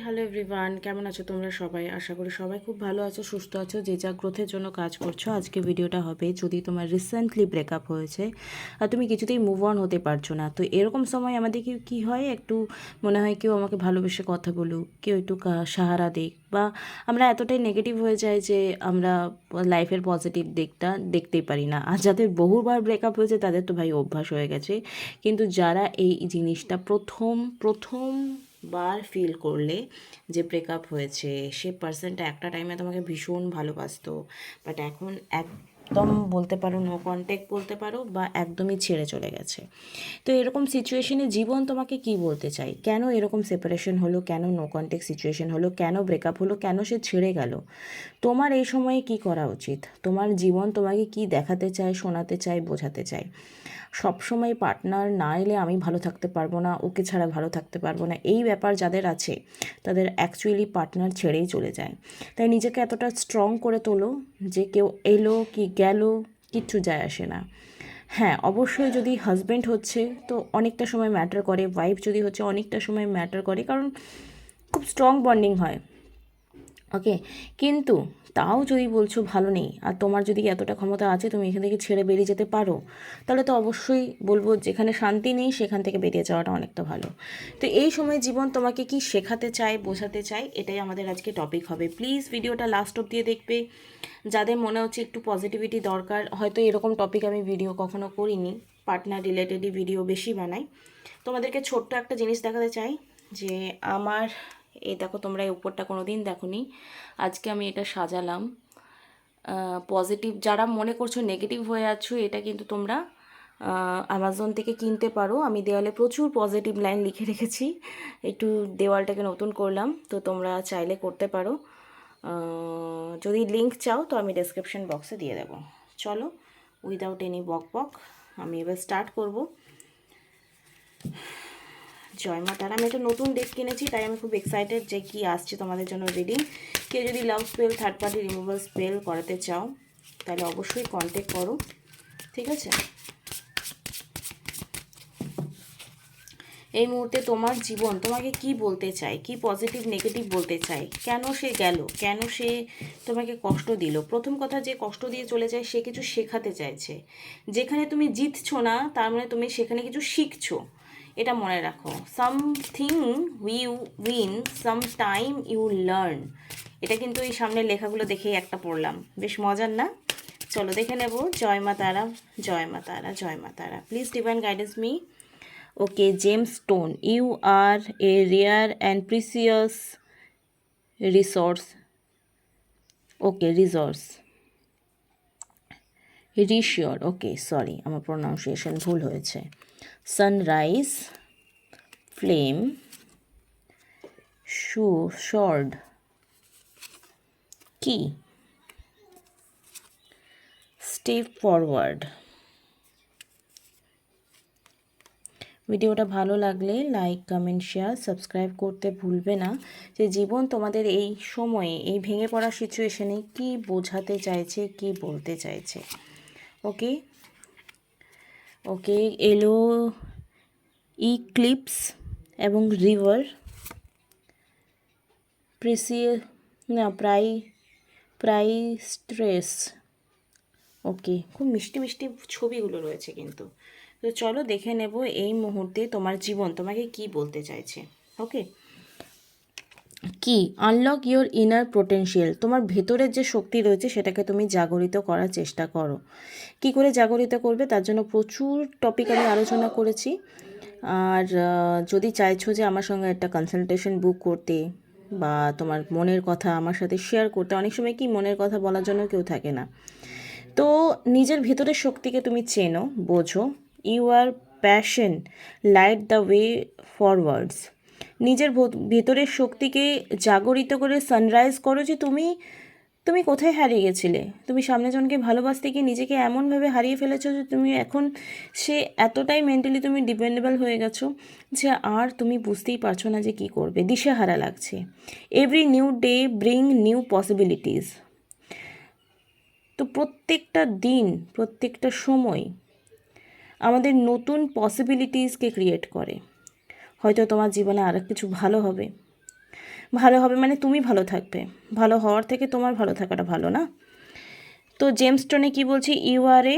Hello everyone, কেমন আছো তোমরা সবাই? আশা করি সবাই খুব ভালো আছো, সুস্থ আছো, যে যা গ্রোথের জন্য কাজ করছো। আজকে ভিডিওটা হবে যদি তোমার রিসেন্টলি ব্রেকআপ হয়েছে আর তুমি কিছুতেই মুভ অন হতে পারছো না। তো এরকম সময় আমাদের কি হয়, একটু মনে হয় কেউ আমাকে ভালোবেসে কথা বলুক, কেউ একটু সাহারা দিক, বা আমরা এতটাই নেগেটিভ হয়ে যাই যে আমরা লাইফের পজিটিভ দিকটা দেখতেই পারি না। আর যাদের বহুবার ব্রেকআপ হয়েছে তাদের তো ভাই অভ্যাস হয়ে গেছে, কিন্তু যারা এই জিনিসটা প্রথম বার ফিল করলে যে ব্রেকআপ হয়েছে, সে পার্সনটা একটা টাইমে তোমাকে ভীষণ ভালোবাসতো, বাট এখন একদম বলতে পারো নো কন্ট্যাক্ট বলতে পারো, বা একদমই ছেড়ে চলে গেছে। তো এরকম সিচুয়েশনে জীবন তোমাকে কি বলতে চাই, কেন এরকম সেপারেশন হলো, কেন নো কন্ট্যাক্ট সিচুয়েশন হলো, কেন ব্রেকআপ হলো, কেন সে ছেড়ে গেল, তোমার এই সময়ে কি করা উচিত, তোমার জীবন তোমাকে কি দেখাতে চায়, শোনাতে চায়, বোঝাতে চায়। সবসময় পার্টনার না এলে আমি ভালো থাকতে পারবো না, ওকে ছাড়া ভালো থাকতে পারবো না, এই ব্যাপার যাদের আছে তাদের অ্যাকচুয়ালি পার্টনার ছেড়েই চলে যায়। তাই নিজেকে এতটা স্ট্রং করে তোলো যে কেউ এলো কি গেল কিচ্ছু যায় আসে না। হ্যাঁ, অবশ্যই যদি হাজব্যান্ড হচ্ছে তো অনেকটা সময় ম্যাটার করে, ওয়াইফ যদি হচ্ছে অনেকটা সময় ম্যাটার করে, কারণ খুব স্ট্রং বন্ডিং হয়। ওকে, কিন্তু তাও যদি বলছো ভালো নেই আর তোমার যদি এতটা ক্ষমতা আছে তুমি এখান থেকে ছেড়ে বেরিয়ে যেতে পারো, তাহলে তো অবশ্যই বলবো যেখানে শান্তি নেই সেখান থেকে বেরিয়ে যাওয়াটা অনেকটা ভালো। তো এই সময় জীবন তোমাকে কি শেখাতে চায়, বোঝাতে চায়, এটাই আমাদের আজকে টপিক হবে। প্লিজ ভিডিওটা লাস্ট অবধি দেখবে। যাদের মনে হচ্ছে একটু পজিটিভিটি দরকার, হয়তো এরকম টপিক আমি ভিডিও কখনো করিনি, পার্টনার রিলেটেডই ভিডিও বেশি বানাই। তোমাদেরকে ছোট্ট একটা জিনিস দেখাতে চাই যে আমার এই দেখো, তোমরা এই উপরটা কোনো দিন দেখোনি, আজকে আমি এটা সাজালাম। পজিটিভ যারা মনে করছো নেগেটিভ হয়ে আছো, এটা কিন্তু তোমরা অ্যামাজন থেকে কিনতে পারো। আমি দেওয়ালে প্রচুর পজিটিভ লাইন লিখে রেখেছি, একটু দেওয়ালটাকে নতুন করলাম, তো তোমরা চাইলে করতে পারো। যদি লিঙ্ক চাও তো আমি ডেসক্রিপশন বক্সে দিয়ে দেবো। চলো, উইদাউট এনি বক আমি এবার স্টার্ট করব। জয় মা তারা, আমি একটা নতুন ডেক কিনেছি, তাই আমি খুব এক্সাইটেড যে কি আসছে তোমাদের জন্য রিডিং। কেউ যদি love spell, third party removal spell করাতে চাও তাহলে অবশ্যই কন্ট্যাক্ট করো, ঠিক আছে? এই মুহূর্তে তোমার জীবন তোমাকে কি বলতে চায়, কি পজিটিভ নেগেটিভ বলতে চায়, কেন সে গেল, কেন সে তোমাকে কষ্ট দিল। প্রথম কথা, যে কষ্ট দিয়ে চলে যায় সে কিছু শেখাতে চাইছে। যেখানে তুমি জিতছো না তার মানে তুমি সেখানে কিছু শিখছো, এটা মনে রাখো। Something you win, some time you learn. এটা কিন্তু এই সামনের লেখাগুলো দেখেই একটা পড়লাম, বেশ মজার না? চলো দেখে নেব। জয় মা তারা, জয় মা তারা, জয় মা তারা। Please divine guidance me. Okay, gemstone. You are a rare and precious resource. Okay, resource. Reassure. Okay, sorry, আমার প্রনাউন্সিয়েশন ভুল হয়েছে। সানরাইজ, ফ্লেম, শর্ড, কি, স্টেপ ফরওয়ার্ড। ভিডিওটা ভালো লাগলে লাইক, কমেন্ট, শেয়ার, সাবস্ক্রাইব করতে ভুলবে না। যে জীবন তোমাদের এই সময়ে, এই ভেঙে পড়া সিচুয়েশনে কি বোঝাতে চাইছে, কি বলতে চাইছে। ওকে, ওকে, এলো ইক্লিপস এবং রিভার, প্রিসিয়াস, না প্রাইস্ট্রেস। ওকে, খুব মিষ্টি মিষ্টি ছবিগুলো রয়েছে কিন্তু। তো চলো দেখে নেব এই মুহূর্তে তোমার জীবন তোমাকে কি বলতে চাইছে। ওকে, কি, আনলক ইওর ইনার পোটেনশিয়াল। তোমার ভেতরের যে শক্তি রয়েছে সেটাকে তুমি জাগরিত করার চেষ্টা করো। কি করে জাগরিত করবে তার জন্য প্রচুর টপিক আমি আলোচনা করেছি। আর যদি চাইছো যে আমার সঙ্গে একটা কনসালটেশন বুক করতে, বা তোমার মনের কথা আমার সাথে শেয়ার করতে, অনেক সময় কি মনের কথা বলার জন্য কেউ থাকে না। তো নিজের ভেতরের শক্তিকে তুমি চেনো, বোঝো। You are passion, light the way forwards. নিজের ভেতরের শক্তিকে জাগরিত করে সানরাইজ করো যে তুমি তুমি কোথায় হারিয়ে গেছিলে। তুমি সামনেজনকে ভালোবাসতে গিয়ে নিজেকে এমনভাবে হারিয়ে ফেলেছো যে তুমি এখন সে এতটাই মেন্টালি তুমি ডিপেন্ডেবল হয়ে গেছো যে আর তুমি বুঝতেই পারছো না যে কী করবে, দিশেহারা লাগছে। Every new day bring new possibilities. তো প্রত্যেকটা দিন, প্রত্যেকটা সময় আমাদের নতুন পসিবিলিটিসকে ক্রিয়েট করে। হয়তো তোমার জীবনে আর কিছু ভালো হবে, ভালো হবে মানে তুমি ভালো থাকবে, ভালো হওয়ার থেকে তোমার ভালো থাকাটা ভালো না? তো জেমস্টোনে কি বলছি, you are a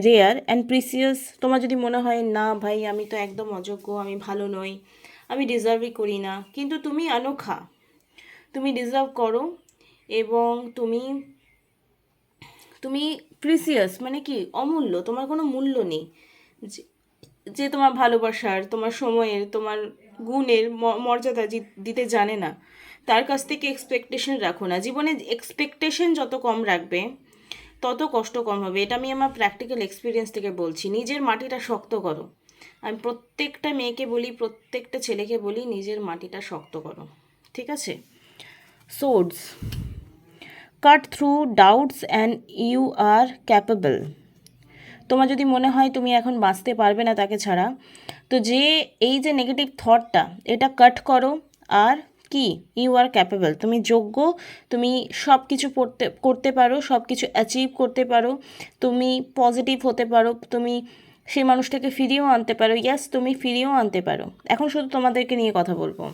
rare and precious. তোমার যদি মনে হয় না ভাই আমি তো একদম অযোগ্য, আমি ভালো নই, আমি ডিজার্ভই করি না, কিন্তু তুমি অনোখা, তুমি ডিজার্ভ করো, এবং তুমি তুমি প্রিসিয়াস মানে কি অমূল্য, তোমার কোনো মূল্য নেই। যে যে তোমার ভালোবাসার, তোমার সময়ের, তোমার গুণের মর্যাদা দিতে জানে না, তার কাছ থেকে এক্সপেকটেশন রাখো না। জীবনে এক্সপেকটেশন যত কম রাখবে তত কষ্ট কম হবে, এটা আমি আমার প্র্যাকটিক্যাল এক্সপিরিয়েন্স থেকে বলছি। নিজের মাটিটা শক্ত করো। আমি প্রত্যেকটা মেয়েকে বলি, প্রত্যেকটা ছেলেকে বলি, নিজের মাটিটা শক্ত করো, ঠিক আছে? Swords cut through doubts and you are capable. তোমার যদি মনে হয় তুমি এখন বাঁচতে পারবে না তাকে ছাড়া, তো যে এই যে নেগেটিভ থটটা, এটা কাট করো। আর কি, ইউ আর ক্যাপেবল, তুমি যোগ্য, তুমি সব কিছু করতে পারো, সব কিছু অ্যাচিভ করতে পারো, তুমি পজিটিভ হতে পারো, তুমি সেই মানুষটাকে ফিরিয়েও আনতে পারো। ইয়াস, তুমি ফিরিয়েও আনতে পারো। এখন শুধু তোমাদেরকে নিয়ে কথা বলবো।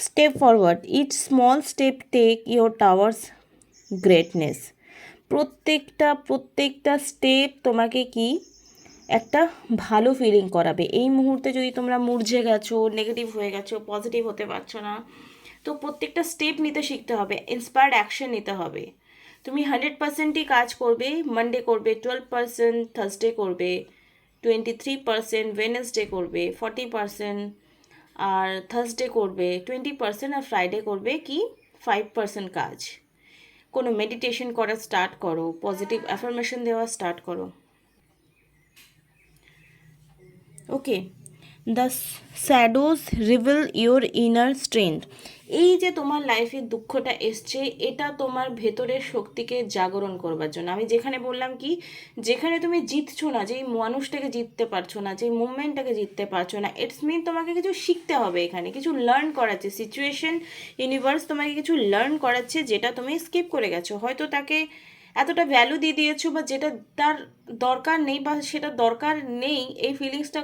Step forward, each small step take your towards greatness. প্রত্যেকটা স্টেপ তোমাকে কি একটা ভালো ফিলিং করাবে। এই মুহূর্তে যদি তোমরা মুরঝে গেছো, নেগেটিভ হয়ে গেছো, পজিটিভ হতে পারছো না, তো প্রত্যেকটা স্টেপ নিতে শিখতে হবে, ইন্সপায়ার্ড অ্যাকশন নিতে হবে। তুমি 100%ই কাজ করবে, মানডে করবে 12%, থার্সডে করবে 23%, ওয়েনেসডে করবে 40%, আর থার্সডে করবে 20%, আর ফ্রাইডে করবে কি 5% কাজ। কোনো মেডিটেশন করা স্টার্ট করো, পজিটিভ অ্যাফার্মেশন দেওয়া স্টার্ট করো। Okay, the shadows reveal your inner strength. এই যে তোমার লাইফে দুঃখটা এসছে, এটা তোমার ভেতরের শক্তিকে জাগরণ করবার জন্য। আমি যেখানে বললাম কি, যেখানে তুমি জিতছো না, যেই মানুষটাকে জিততে পারছো না, যেই মুভমেন্টটাকে জিততে পারছো না, ইটস মিন তোমাকে কিছু শিখতে হবে, এখানে কিছু লার্ন করাচ্ছে সিচুয়েশন, ইউনিভার্স তোমাকে কিছু লার্ন করাচ্ছে, যেটা তুমি স্কিপ করে গেছো। হয়তো তাকে এতটা ভ্যালু দিয়ে দিয়েছো, বা যেটা তার দরকার নেই, বা সেটা দরকার নেই, এই ফিলিংসটা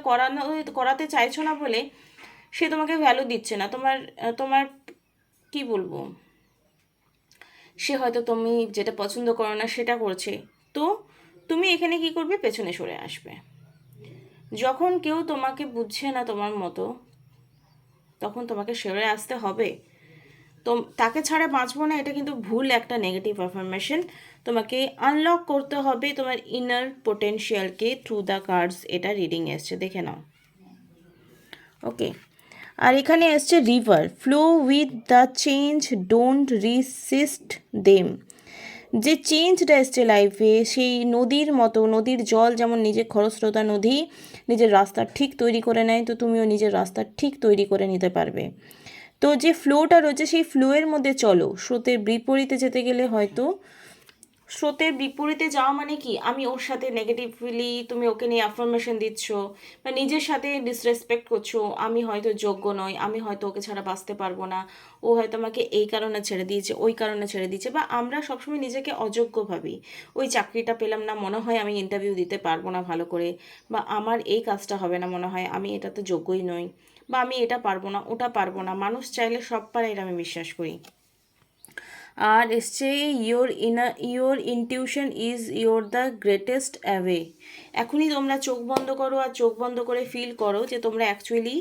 করাতে চাইছো না বলে সে তোমাকে ভ্যালু দিচ্ছে না। তোমার কি বলবো, সে হয়তো তুমি যেটা পছন্দ করো না সেটা করছে। তো তুমি এখানে কি করবে, পেছনে সরে আসবে। যখন কেউ তোমাকে বুঝছে না তোমার মতো, তখন তোমাকে সরে আসতে হবে। তো তাকে ছাড়া বাঁচবো না, এটা কিন্তু ভুল একটা নেগেটিভ অ্যাফার্মেশন। তোমাকে আনলক করতে হবে তোমার ইনার পোটেনশিয়ালকে থ্রু দ্য কার্ডস, এটা রিডিং এসছে, দেখে নাও। ওকে, আর এখানে এসছে river, flow with the change, don't resist them. যে চেঞ্জটা এসছে লাইফে, সেই নদীর মতো, নদীর জল যেমন নিজে খরস্রোতা নদী নিজের রাস্তা ঠিক তৈরি করে নেয়, তো তুমিও নিজের রাস্তা ঠিক তৈরি করে নিতে পারবে। তো যে ফ্লোটা রয়েছে, সেই ফ্লোয়ের মধ্যে চলো। স্রোতের বিপরীতে যেতে গেলে হয়তো, স্রোতের বিপরীতে যাওয়া মানে কি, আমি ওর সাথে নেগেটিভলি, তুমি ওকে নিয়ে অ্যাফার্মেশন দিচ্ছ, বা নিজের সাথে ডিসরেসপেক্ট করছো, আমি হয়তো যোগ্য নই, আমি হয়তো ওকে ছাড়া বাঁচতে পারবো না, ও হয়তো আমাকে এই কারণে ছেড়ে দিয়েছে, ওই কারণে ছেড়ে দিয়েছে, বা আমরা সবসময় নিজেকে অযোগ্য ভাবি। ওই চাকরিটা পেলাম না, মনে হয় আমি ইন্টারভিউ দিতে পারবো না ভালো করে, বা আমার এই কাজটা হবে না, মনে হয় আমি এটাতে যোগ্যই নই, বা আমি এটা পারবো না, ওটা পারবো না। মানুষ চাইলে সব পারে, এটা আমি বিশ্বাস করি। আর এসছে your intuition is your the greatest away. এখনই তোমরা চোখ বন্ধ করো, আর চোখ বন্ধ করে ফিল করো যে তোমরা অ্যাকচুয়ালি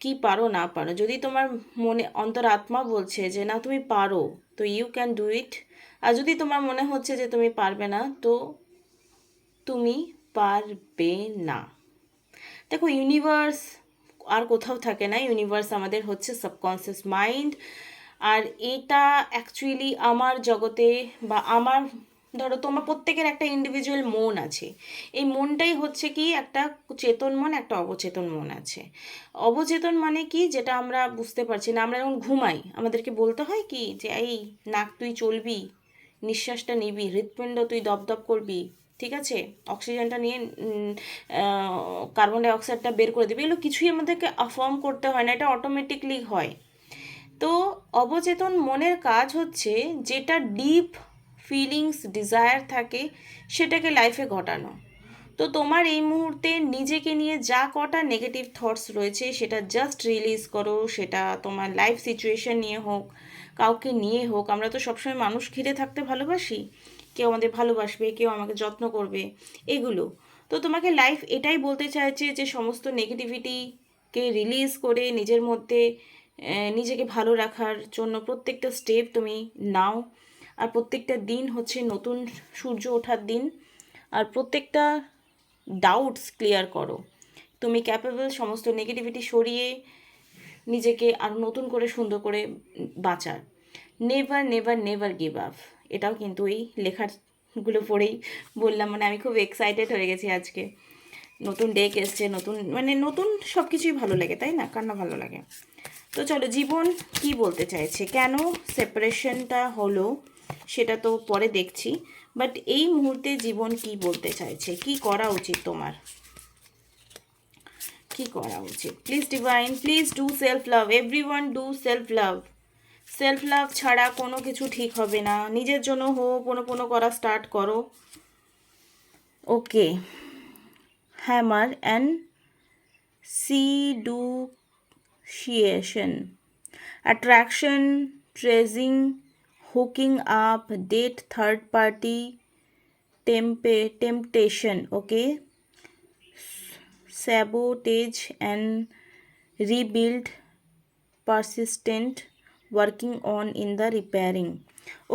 কি পারো না পারো। যদি তোমার মনে অন্তরাত্মা বলছে যে না তুমি পারো, তো ইউ ক্যান ডু ইট। আর যদি তোমার মনে হচ্ছে যে তুমি পারবে না, তো তুমি পারবে না। দেখো, ইউনিভার্স আর কোথাও থাকে না, ইউনিভার্স আমাদের হচ্ছে সাবকনসিয়াস মাইন্ড। আর এটা অ্যাকচুয়ালি আমার জগতে, বা আমার, ধরো তোমার প্রত্যেকের একটা ইন্ডিভিজুয়াল মন আছে। এই মনটাই হচ্ছে কি একটা চেতন মন, একটা অবচেতন মন আছে। অবচেতন মানে কি, যেটা আমরা বুঝতে পারছি না। আমরা যখন ঘুমাই, আমাদেরকে বলতে হয় কি যে এই নাক তুই চলবি, নিঃশ্বাসটা নিবি, হৃৎপিণ্ড তুই দপদপ করবি, ঠিক আছে, অক্সিজেনটা নিয়ে কার্বন ডাই অক্সাইডটা বের করে দিবি। এগুলো কিছুই আমাদেরকে আফর্ম করতে হয় না, এটা অটোমেটিকলি হয়। তো অবচেতন মনের কাজ হচ্ছে যেটা ডিপ ফিলিংস ডিজায়ার থাকে, সেটাকে লাইফে ঘটানো। তো তোমার এই মুহূর্তে নিজেকে নিয়ে যা কটা নেগেটিভ থটস রয়েছে সেটা জাস্ট রিলিজ করো। সেটা তোমার লাইফ সিচুয়েশন নিয়ে হোক, কাউকে নিয়ে হোক। আমরা তো সবসময় মানুষ ঘিরে থাকতে ভালোবাসি, কেউ আমাদের ভালোবাসবে, কেউ আমাকে যত্ন করবে, এগুলো। তো তোমাকে লাইফ এটাই বলতে চাইছে যে সমস্ত নেগেটিভিটিকে রিলিজ করে নিজের মধ্যে নিজেকে ভালো রাখার জন্য প্রত্যেকটা স্টেপ তুমি নাও। আর প্রত্যেকটা দিন হচ্ছে নতুন সূর্য ওঠার দিন। আর প্রত্যেকটা ডাউটস ক্লিয়ার করো। তুমি ক্যাপেবল সমস্ত নেগেটিভিটি সরিয়ে নিজেকে আরও নতুন করে সুন্দর করে বাঁচার। Never never never give up. এটাও কিন্তু এই লেখাগুলো পড়েই বললাম, মানে আমি খুব এক্সাইটেড হয়ে গেছি আজকে। নতুন ডেক এসছে, নতুন মানে নতুন সব কিছুই ভালো লাগে, তাই না? কার না ভালো লাগে? তো চলো, জীবন কি বলতে চাইছে, কেন সেপারেশনটা হলো সেটা তো পরে দেখছি, বাট এই মুহূর্তে জীবন কি বলতে চাইছে, কি করা উচিত তোমার, কি করা উচিত? Please divine, please do self love. Everyone do self love. Self লাভ ছাড়া কোনো কিছু ঠিক হবে না। নিজের জন্য হোপোনোপোনো করা স্টার্ট করো। Okay, hammer and seduction, attraction, tracing, hooking up, date, third party, temptation, okay, sabotage and rebuild, persistent, working on in the repairing.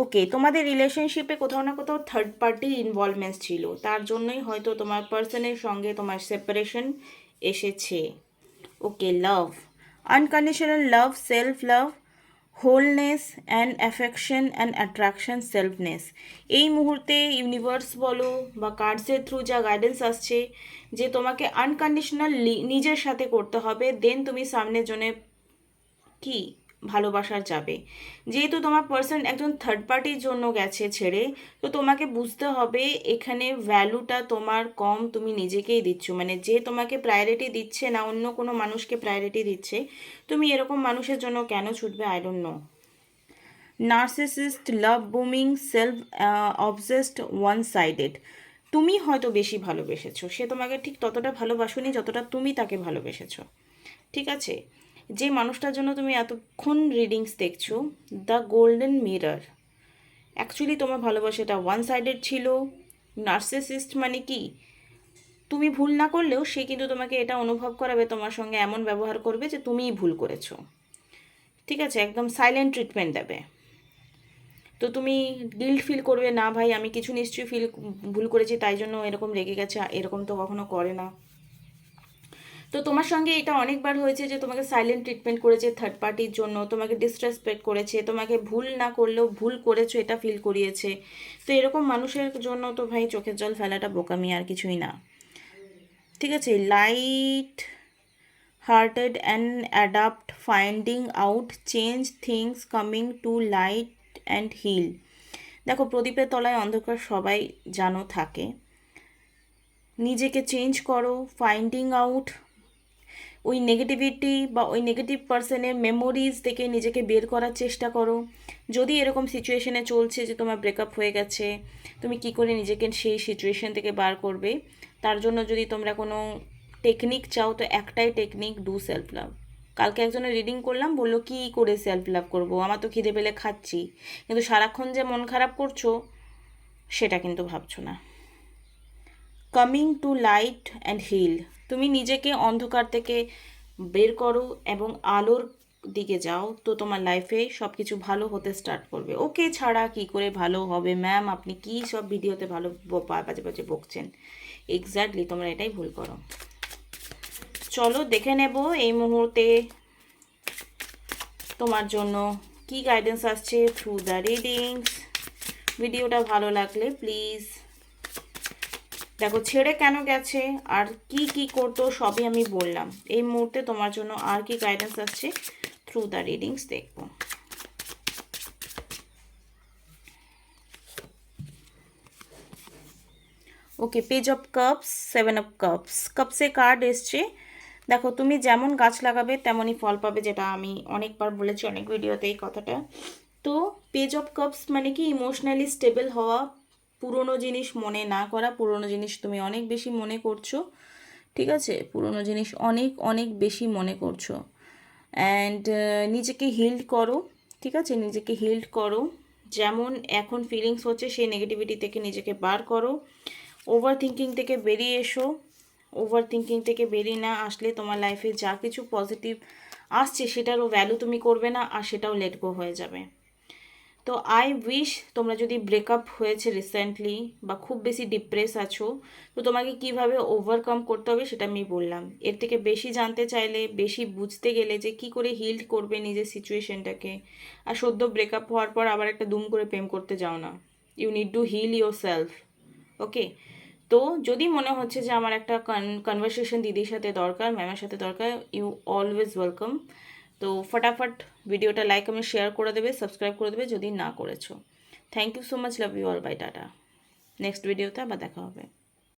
ওকে, তোমাদের রিলেশনশিপে কোথাও না কোথাও থার্ড পার্টি ইনভলভমেন্টস ছিল, তার জন্যই হয়তো তোমার পার্সনের সঙ্গে তোমার সেপারেশন এসেছে। Okay, love, unconditional love, self love, wholeness and affection and attraction, selfness. এই মুহূর্তে ইউনিভার্স বলো বা কার্ডসের থ্রু যা গাইডেন্স আসছে যে তোমাকে আনকন্ডিশনাল নিজের সাথে করতে হবে, দেন তুমি সামনের জন্য কি ভালোবাসার যাবে। যেহেতু তোমার পার্সন একজন থার্ড পার্টির জন্য গেছে ছেড়ে, তো তোমাকে বুঝতে হবে এখানে ভ্যালুটা তোমার কম, তুমি নিজেকেই দিচ্ছ। মানে যে তোমাকে প্রায়োরিটি দিচ্ছে না, অন্য কোনো মানুষকে প্রায়োরিটি দিচ্ছে, তুমি এরকম মানুষের জন্য কেন ছুটবে? I don't know. Narcissist, love booming, self obsessed, one sided. তুমি হয়তো বেশি ভালোবেসেছো, সে তোমাকে ঠিক ততটা ভালোবাসোনি যতটা তুমি তাকে ভালোবেসেছো। ঠিক আছে? যে মানুষটার জন্য তুমি এতক্ষণ রিডিংস দেখছো, দ্য গোল্ডেন মিরর, অ্যাকচুয়ালি তোমার ভালোবাসাটা ওয়ান সাইডেড ছিল। নার্সিসিস্ট মানে কি, তুমি ভুল না করলেও সে কিন্তু তোমাকে এটা অনুভব করাবে, তোমার সঙ্গে এমন ব্যবহার করবে যে তুমিই ভুল করেছো। ঠিক আছে? একদম সাইলেন্ট ট্রিটমেন্ট দেবে। তো তুমি গিল্ট ফিল করবে, না ভাই আমি কিছু নিশ্চয়ই ভুল করেছি তাই জন্য এরকম রেগে গেছে, এরকম তো কখনো করে না। তো তোমার সঙ্গে এটা অনেকবার হয়েছে যে তোমাকে সাইলেন্ট ট্রিটমেন্ট করেছে থার্ড পার্টির জন্য, তোমাকে ডিসরেসপেক্ট করেছে, তোমাকে ভুল না করলেও ভুল করেছো এটা ফিল করিয়েছে। তো এরকম মানুষের জন্য তো ভাই চোখের জল ফেলাটা বোকামি, আর কিছুই না। ঠিক আছে? Light hearted and adapt, finding out, change things, coming to light and heal. দেখো, প্রদীপের তলায় অন্ধকার সবাই জানো থাকে। নিজেকে চেঞ্জ করো, ফাইন্ডিং আউট, ওই নেগেটিভিটি বা ওই নেগেটিভ পার্সনের মেমোরিজ থেকে নিজেকে বের করার চেষ্টা করো। যদি এরকম সিচুয়েশনে চলছে যে তোমার ব্রেকআপ হয়ে গেছে, তুমি কি করে নিজেকে সেই সিচুয়েশন থেকে বার করবে, তার জন্য যদি তোমরা কোনো টেকনিক চাও, তো একটাই টেকনিক, ডু সেলফ লাভ। কালকে একজনের রিডিং করলাম, বললো কি করে সেলফ লাভ করবো, আমার তো খিদে পেলে খাচ্ছি, কিন্তু সারাক্ষণ যে মন খারাপ করছো সেটা কিন্তু ভাবছো না। Coming to light and heal, তুমি নিজেকে অন্ধকার থেকে বের করো এবং আলোর দিকে যাও, তো তোমার লাইফে সব কিছু ভালো হতে স্টার্ট করবে। ওকে ছাড়া কি করে ভালো হবে ম্যাম? আপনি কি সব ভিডিওতে ভালো বাজে বাজে বকছেন? এক্স্যাক্টলি তোমরা এটাই ভুল করো। চলো দেখে নেব এই মুহূর্তে তোমার জন্য কি গাইডেন্স আসছে থ্রু দ্য রিডিংস। ভিডিওটা ভালো লাগলে প্লিজ দেখো, ছেড়ে কেন গেছে আর কি কি করতো সবই আমি বললাম। এই মুহূর্তে তোমার জন্য আর কি গাইডেন্স আসছে থ্রু দ্য রিডিংস দেখবো। Okay, page of cups, 7 of cups. কাপসে কার্ড এসছে। দেখো, তুমি যেমন গাছ লাগাবে তেমনই ফল পাবে, যেটা আমি অনেকবার বলেছি অনেক ভিডিওতে এই কথাটা। তো পেজ অফ কাপস মানে কি, ইমোশনালি স্টেবল হওয়া, পুরনো জিনিস মনে না করা, পুরনো জিনিস তুমি অনেক বেশি মনে করছো, ঠিক আছে, পুরনো জিনিস অনেক অনেক বেশি মনে করছো। অ্যান্ড নিজেকে হিল্ড করো, ঠিক আছে, নিজেকে হিল্ড করো। যেমন এখন ফিলিংস হচ্ছে সেই নেগেটিভিটি থেকে নিজেকে বার করো। ওভার থিঙ্কিং থেকে বেরিয়ে এসো। ওভার থিঙ্কিং থেকে বেরিয়ে না আসলে তোমার লাইফে যা কিছু পজিটিভ আসছে সেটারও ভ্যালু তুমি করবে না, আর সেটাও লেট গো হয়ে যাবে। তো আই উইশ তোমরা যদি ব্রেকআপ হয়েছে রিসেন্টলি বা খুব বেশি ডিপ্রেস আছো, তো তোমাকে কিভাবে ওভারকাম করতে হবে সেটা আমি বললাম। এর থেকে বেশি জানতে চাইলে, বেশি বুঝতে গেলে যে কি করে হিল্ড করবে নিজের সিচুয়েশনটাকে, আর সদ্য ব্রেকআপ হওয়ার পর আবার একটা দুম করে প্রেম করতে যাও না। You need to heal your self. Okay, তো যদি মনে হচ্ছে যে আমার একটা কনভারসেশন দিদির সাথে দরকার, ম্যামের সাথে দরকার, ইউ অলওয়েজ ওয়েলকাম। তো ফটাফট ভিডিওটা লাইক আমি শেয়ার করে দেবে, সাবস্ক্রাইব করে দেবে যদি না করেছো। Thank you so much, love you all, bye, ta-ta. Next ভিডিওতে আবার দেখা হবে।